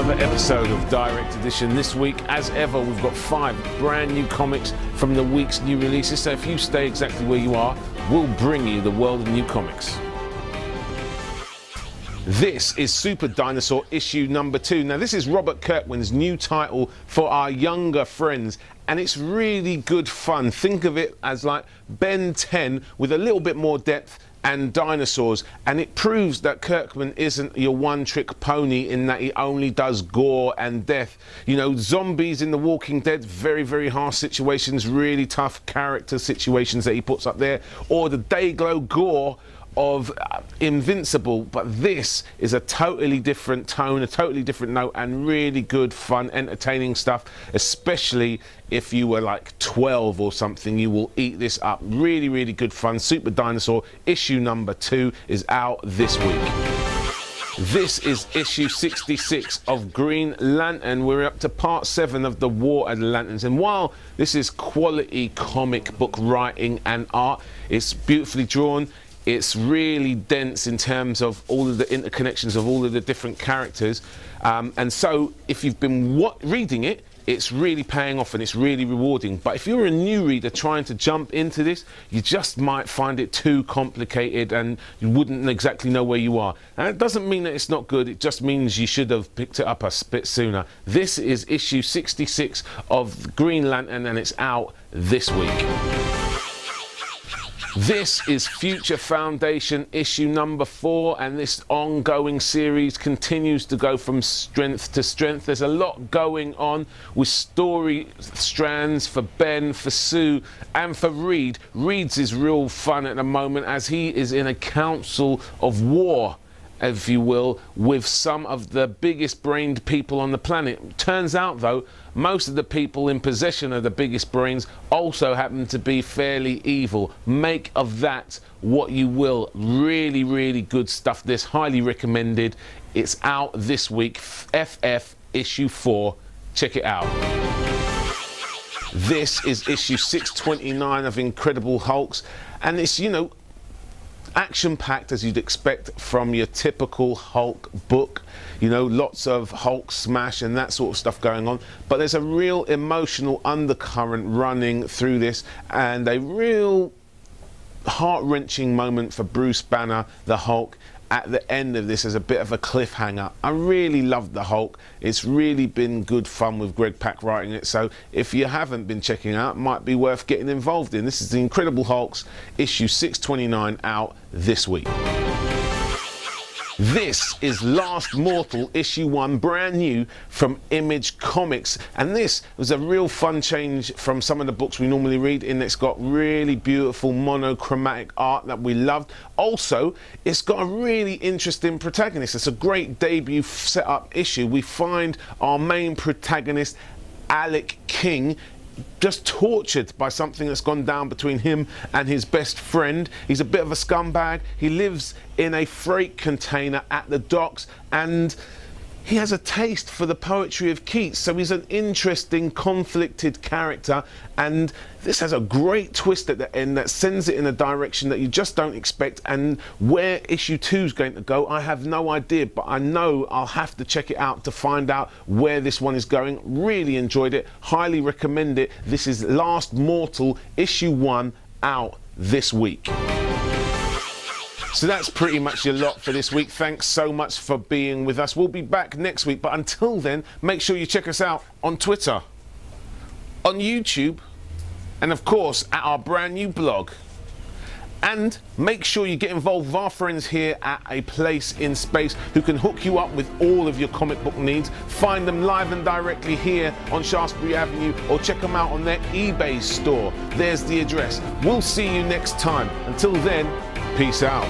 Another episode of Direct Edition. This week, as ever, we've got 5 brand new comics from the week's new releases. So if you stay exactly where you are, we'll bring you the world of new comics. This is Super Dinosaur issue number 2. Now this is Robert Kirkman's new title for our younger friends, and it's really good fun. Think of it as like Ben 10 with a little bit more depth and dinosaurs, and it proves that Kirkman isn't your one-trick pony in that he only does gore and death. You know, zombies in The Walking Dead, very, very harsh situations, really tough character situations that he puts up there, or the Dayglow gore of Invincible, but this is a totally different tone, a totally different note, and really good fun, entertaining stuff, especially if you were like 12 or something. You will eat this up. Really, really good fun. Super Dinosaur issue number 2 is out this week. This is issue 66 of Green Lantern. We're up to part 7 of the War of the Lanterns, and while this is quality comic book writing and art, it's beautifully drawn. It's really dense in terms of all of the interconnections of all of the different characters. And so if you've been reading it, it's really paying off and it's really rewarding. But if you're a new reader trying to jump into this, you just might find it too complicated and you wouldn't exactly know where you are. And it doesn't mean that it's not good, it just means you should have picked it up a bit sooner. This is issue 66 of Green Lantern, and it's out this week. This is Future Foundation issue number 4, and this ongoing series continues to go from strength to strength. There's a lot going on with story strands for Ben, for Sue, and for Reed. Reed's is real fun at the moment as he is in a council of war, if you will, with some of the biggest brained people on the planet. Turns out though, most of the people in possession of the biggest brains also happen to be fairly evil. Make of that what you will. Really, really good stuff. This, highly recommended. It's out this week. FF issue 4. Check it out. This is issue 629 of Incredible Hulks, and it's, you know, action-packed as you'd expect from your typical Hulk book. You know, lots of Hulk smash and that sort of stuff going on, but there's a real emotional undercurrent running through this, and a real heart-wrenching moment for Bruce Banner, the Hulk, at the end of this as a bit of a cliffhanger. I really loved the Hulk. It's really been good fun with Greg Pak writing it, so if you haven't been checking out, it might be worth getting involved in. This is the Incredible Hulks issue 629, out this week. This is Last Mortal issue 1, brand new from Image Comics, and this was a real fun change from some of the books we normally read, in it's got really beautiful monochromatic art that we loved. Also, it's got a really interesting protagonist. It's a great debut set-up issue. We find our main protagonist, Alec King, just tortured by something that's gone down between him and his best friend. He's a bit of a scumbag. He lives in a freight container at the docks, and he has a taste for the poetry of Keats, so he's an interesting, conflicted character, and this has a great twist at the end that sends it in a direction that you just don't expect. And where issue 2 is going to go, I have no idea, but I know I'll have to check it out to find out where this one is going. Really enjoyed it, highly recommend it. This is Last Mortal issue 1, out this week. So that's pretty much your lot for this week. Thanks so much for being with us. We'll be back next week, but until then, make sure you check us out on Twitter, on YouTube, and of course at our brand new blog. And make sure you get involved with our friends here at A Place in Space, who can hook you up with all of your comic book needs. Find them live and directly here on Shaftesbury Avenue, or check them out on their eBay store. There's the address. We'll see you next time. Until then, peace out.